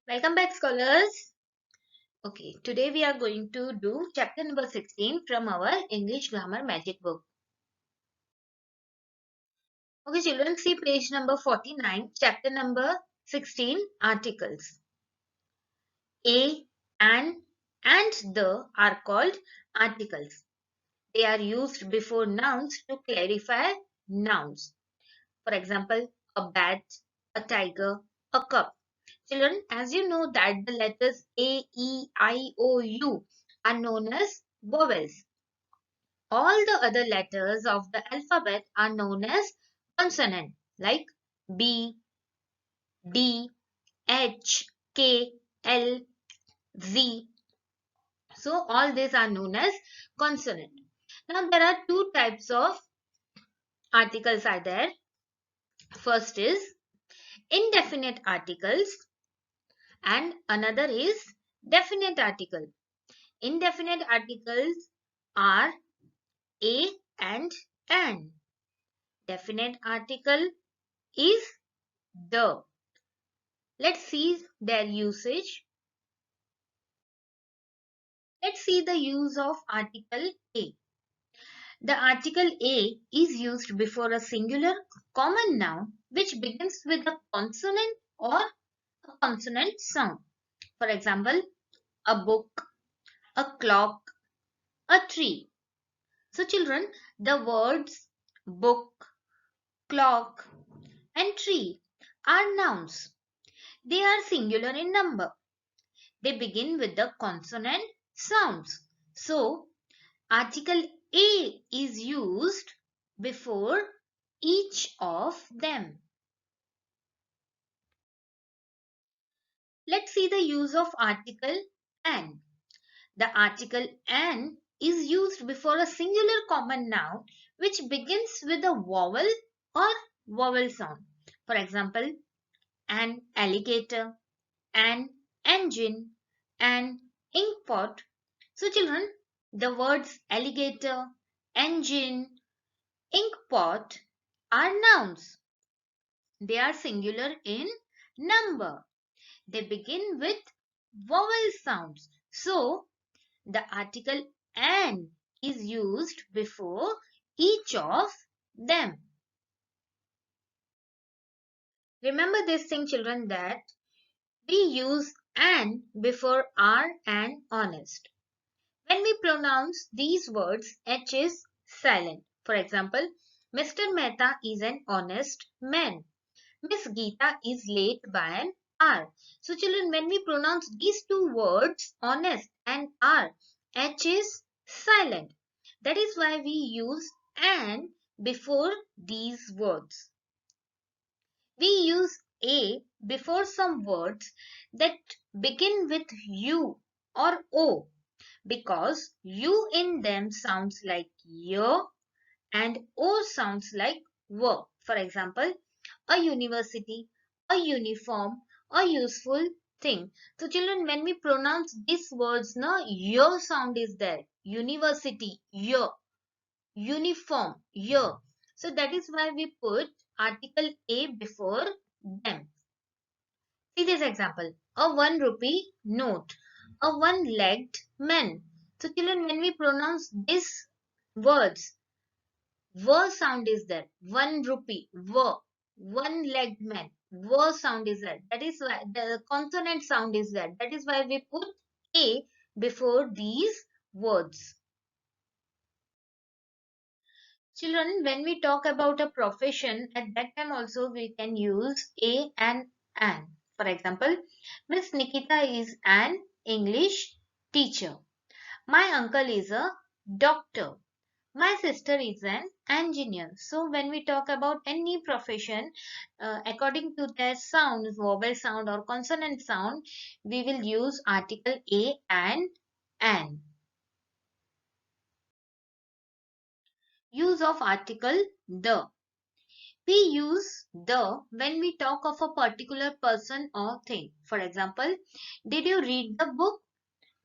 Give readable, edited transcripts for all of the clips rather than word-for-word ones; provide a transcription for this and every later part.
Welcome back, scholars. Okay, today we are going to do chapter number 16 from our English Grammar Magic book. Okay, children, see page number 49, chapter number 16, articles. A, an, and the are called articles. They are used before nouns to clarify nouns. For example, a bat, a tiger, a cup. Children, as you know that the letters A, E, I, O, U are known as vowels. All the other letters of the alphabet are known as consonant like B, D, H, K, L, Z. So all these are known as consonant. Now there are two types of articles are there. First is indefinite articles and another is definite article. Indefinite articles are a and an. Definite article is the. Let's see their usage. Let's see the use of article A. The article A is used before a singular common noun which begins with a consonant or a consonant sound. For example, a book, a clock, a tree. So children, the words book, clock and tree are nouns. They are singular in number. They begin with the consonant sounds. So, article A is used before each of them. Let's see the use of article an. The article an is used before a singular common noun which begins with a vowel or vowel sound. For example, an alligator, an engine, an inkpot. So children, the words alligator, engine, inkpot are nouns. They are singular in number. They begin with vowel sounds. So the article an is used before each of them. Remember this thing, children, that we use an before are and honest. When we pronounce these words, H is silent. For example, Mr. Mehta is an honest man. Miss Geeta is late by an hour. So children, when we pronounce these two words, honest and are, H is silent. That is why we use an before these words. We use a before some words that begin with U or O because U in them sounds like Y and O sounds like W. For example, a university, a uniform, a useful thing. So children, when we pronounce these words, no, Y sound is there. University, Y. Uniform, Y. So that is why we put article A before them. See this example. A 1 rupee note. A one-legged man. So children, when we pronounce these words, V sound is there. 1 rupee, V. One-legged man. V sound is there. That is why the consonant sound is there. That is why we put A before these words. Children, when we talk about a profession, at that time also we can use a and an. For example, Miss Nikita is an English teacher. My uncle is a doctor. My sister is an engineer. So when we talk about any profession, according to their sound, vowel sound or consonant sound, we will use article a and an. Use of article the. We use the when we talk of a particular person or thing. For example, did you read the book?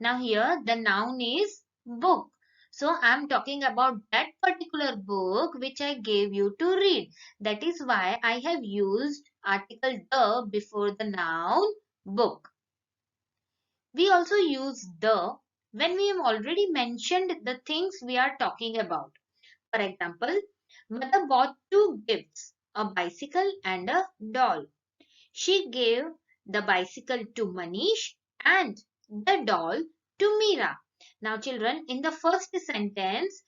Now here the noun is book. So I am talking about that particular book which I gave you to read. That is why I have used article the before the noun book. We also use the when we have already mentioned the things we are talking about. For example, mother bought two gifts, a bicycle and a doll. She gave the bicycle to Manish and the doll to Mira. Now, children, in the first sentence,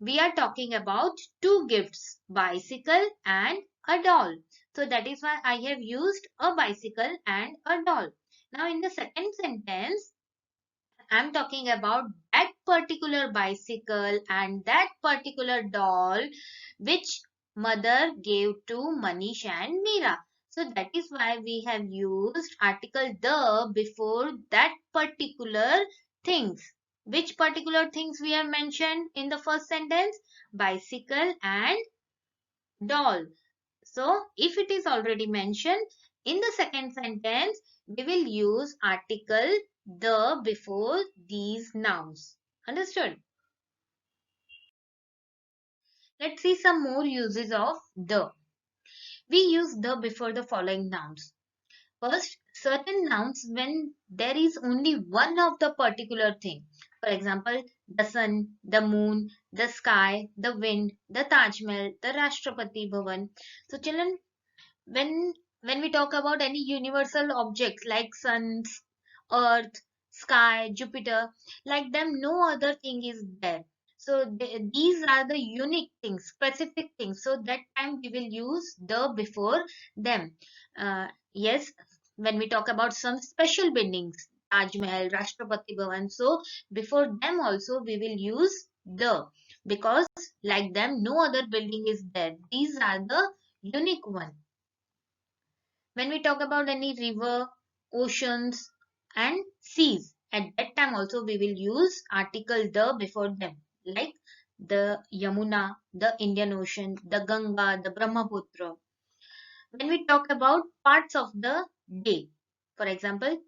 we are talking about two gifts, bicycle and a doll. So that is why I have used a bicycle and a doll. Now, in the second sentence, I'm talking about that particular bicycle and that particular doll which mother gave to Manish and Meera. So that is why we have used article the before that particular things. Which particular things we have mentioned in the first sentence? Bicycle and doll. So if it is already mentioned in the second sentence, we will use article the before these nouns. Understood? Let's see some more uses of the. We use the before the following nouns. First, certain nouns when there is only one of the particular thing. For example, the sun, the moon, the sky, the wind, the Taj Mahal, the Rashtrapati Bhavan. So children, when we talk about any universal objects like suns, earth, sky, Jupiter, like them no other thing is there. So these are the unique things, specific things, so that time we will use the before them. Yes, when we talk about some special buildings, Taj Mahal, Rashtrapati Bhavan, so before them also we will use the, because like them no other building is there. These are the unique one. When we talk about any river, oceans and seas, at that time also we will use article the before them, like the Yamuna, the Indian Ocean, the Ganga, the Brahmaputra. When we talk about parts of the day, for example,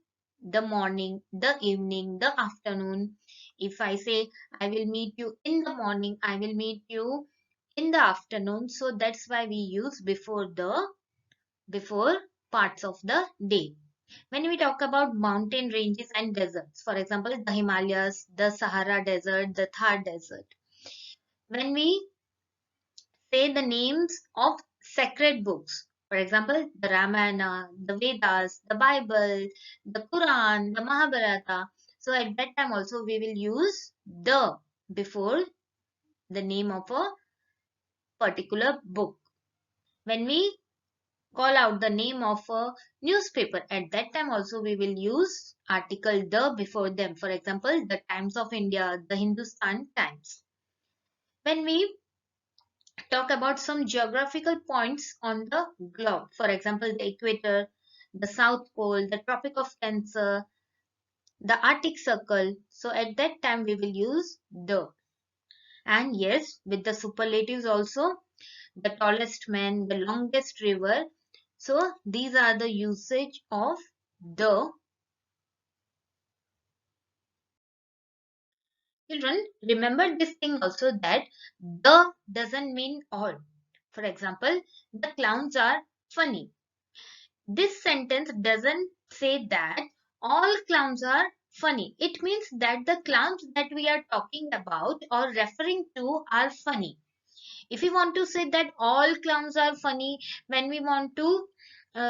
the morning, the evening, the afternoon. If I say I will meet you in the morning, I will meet you in the afternoon. So that's why we use before parts of the day. When we talk about mountain ranges and deserts, for example, the Himalayas, the Sahara Desert, the Thar Desert. When we say the names of sacred books, for example, the Ramayana, the Vedas, the Bible, the Quran, the Mahabharata. So at that time also we will use the before the name of a particular book. When we call out the name of a newspaper, at that time also we will use article the before them. For example, the Times of India, the Hindustan Times. When we talk about some geographical points on the globe, for example, the equator, the South Pole, the Tropic of Cancer, the Arctic Circle, so at that time we will use the. And yes, with the superlatives also, the tallest man, the longest river. So these are the usage of the. Children, remember this thing also, that the doesn't mean all. For example, the clowns are funny. This sentence doesn't say that all clowns are funny. It means that the clowns that we are talking about or referring to are funny. If we want to say that all clowns are funny, when we want to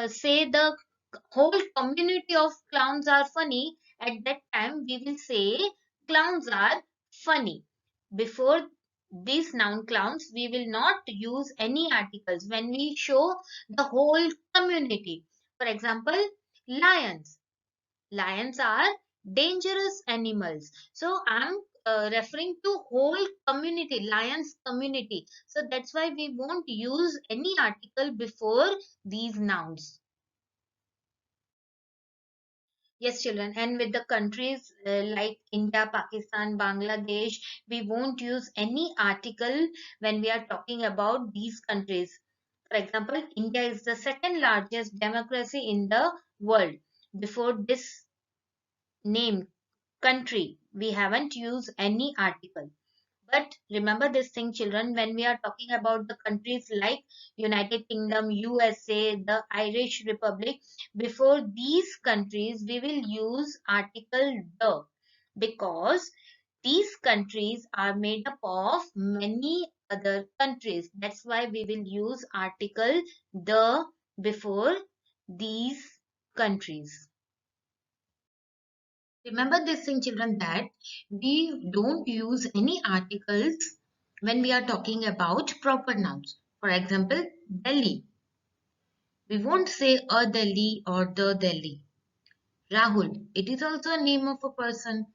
say the whole community of clowns are funny, at that time we will say clowns are funny. Before these noun clowns, we will not use any articles when we show the whole community. For example, lions. Lions are dangerous animals. So I'm referring to whole community, lions community. So that's why we won't use any article before these nouns. Yes, children, and with the countries like India, Pakistan, Bangladesh, we won't use any article when we are talking about these countries. For example, India is the second largest democracy in the world. Before this name country, we haven't used any article. But remember this thing, children, when we are talking about the countries like United Kingdom, USA, the Irish Republic, before these countries, we will use article the, because these countries are made up of many other countries. That's why we will use article the before these countries. Remember this thing, children, that we don't use any articles when we are talking about proper nouns. For example, Delhi. We won't say a Delhi or the Delhi. Rahul. It is also a name of a person.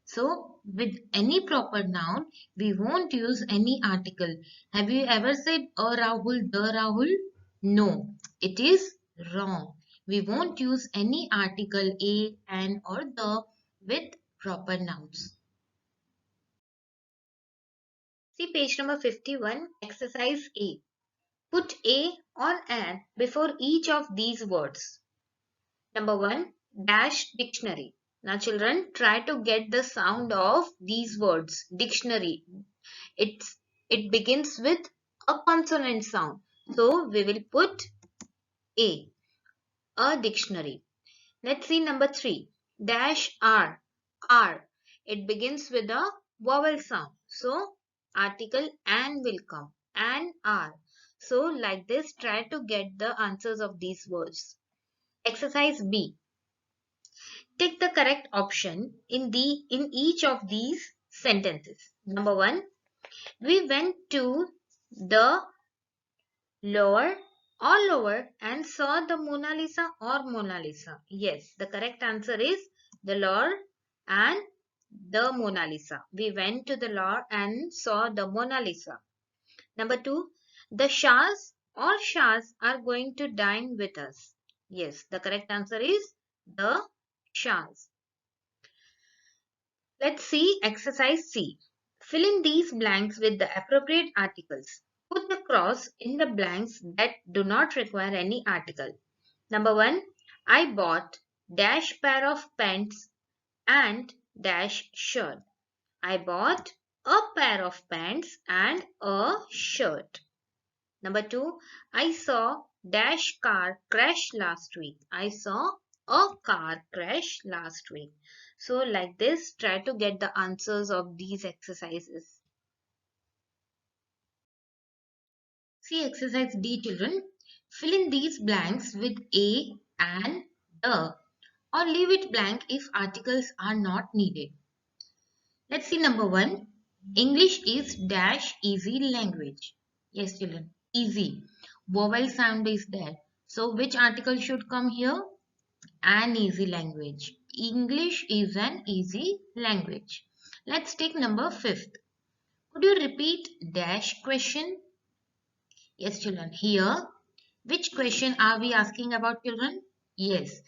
So, with any proper noun, we won't use any article. Have you ever said a Rahul, the Rahul? No, it is wrong. We won't use any article a, an or the with proper nouns. See page number 51, exercise A. Put a or an before each of these words. Number 1, dash dictionary. Now children, try to get the sound of these words. Dictionary. It's it begins with a consonant sound. So we will put a dictionary. Let's see number 3. Dash R. R. It begins with a vowel sound. So article an will come. An R. So like this, try to get the answers of these words. Exercise B. Take the correct option in each of these sentences. Number 1. We went to the lower and saw the Mona Lisa or Mona Lisa. Yes, the correct answer is the lower and the Mona Lisa. We went to the lower and saw the Mona Lisa. Number 2, the Shahs or Shahs are going to dine with us. Yes, the correct answer is the Shahs. Let's see exercise C. Fill in these blanks with the appropriate articles. Put the cross in the blanks that do not require any article. Number 1. I bought dash pair of pants and dash shirt. I bought a pair of pants and a shirt. Number 2. I saw dash car crash last week. I saw a car crash last week. So like this, try to get the answers of these exercises. See exercise D, children. Fill in these blanks with a and the, or leave it blank if articles are not needed. Let's see number 1. English is dash easy language. Yes, children, easy. Vowel sound is there. So which article should come here? An easy language. English is an easy language. Let's take number 5. Could you repeat dash question? Yes, children. Here, which question are we asking about, children? Yes,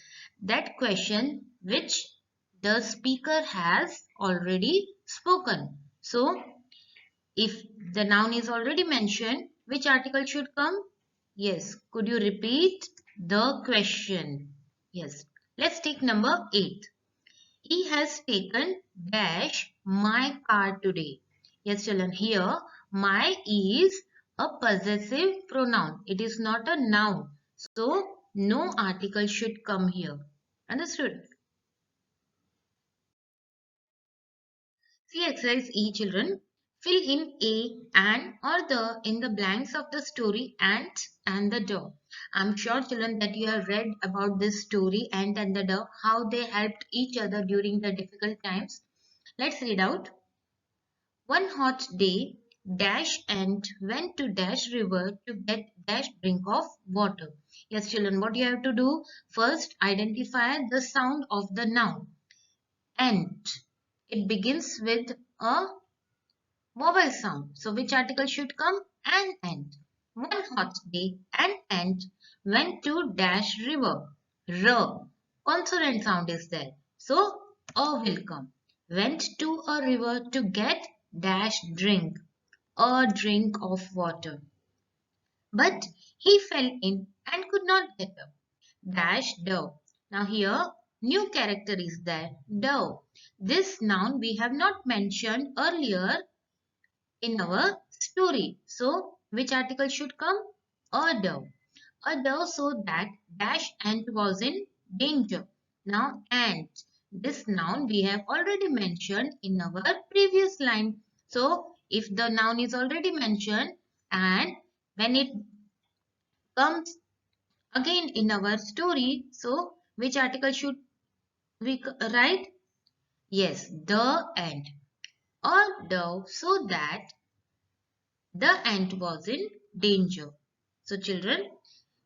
that question which the speaker has already spoken. So, if the noun is already mentioned, which article should come? Yes, could you repeat the question? Yes, let's take number 8. He has taken dash my car today. Yes, children, here my is a possessive pronoun. It is not a noun. So, no article should come here. Understood? See exercise E, children. Fill in a, an or the in the blanks of the story Ant and the Dog. I'm sure, children, that you have read about this story Ant and the Dog, how they helped each other during the difficult times. Let's read out. One hot day, Dash Ant went to Dash River to get Dash drink of water. Yes, children, what you have to do? First, identify the sound of the noun. Ant. It begins with a vowel sound. So, which article should come? An ant. One hot day, an ant went to Dash River. R. Consonant sound is there. So, a will come. Went to a river to get dash drink, a drink of water. But he fell in and could not get up. Dash dove. Now here new character is there. Dove. This noun we have not mentioned earlier in our story. So which article should come? A dove. A dove so that dash ant was in danger. Now ant. This noun we have already mentioned in our previous line. So if the noun is already mentioned and when it comes again in our story, so which article should we write? Yes, the ant. A dove so that the ant was in danger. So children,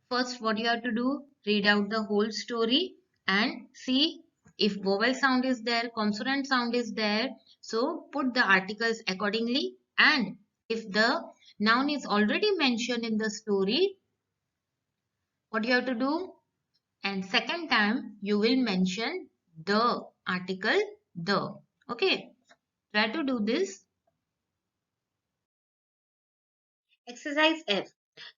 first what you have to do, read out the whole story and see if vowel sound is there, consonant sound is there. So put the articles accordingly, and if the noun is already mentioned in the story, what you have to do? And second time you will mention the article the. Okay, try to do this. Exercise F.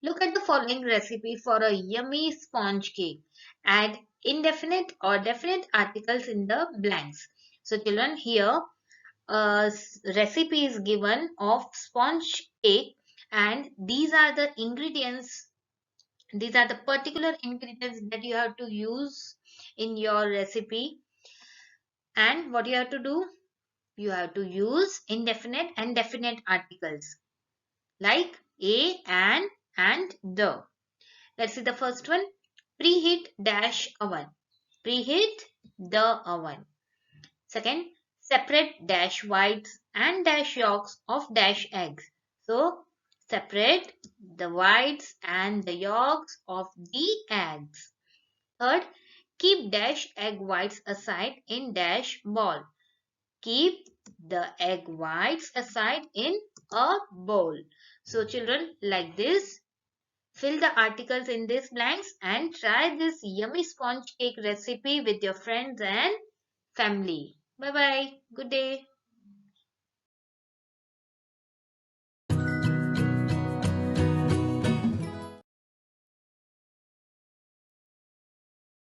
Look at the following recipe for a yummy sponge cake. Add indefinite or definite articles in the blanks. So children, here a recipe is given of sponge cake, and these are the ingredients. These are the particular ingredients that you have to use in your recipe. And what you have to do? You have to use indefinite and definite articles like a, an, and the. Let's see the first one. Preheat dash oven. Preheat the oven. Second, separate dash whites and dash yolks of dash eggs. So, separate the whites and the yolks of the eggs. Third, keep dash egg whites aside in dash bowl. Keep the egg whites aside in a bowl. So, children, like this, fill the articles in these blanks and try this yummy sponge cake recipe with your friends and family. Bye bye. Good day.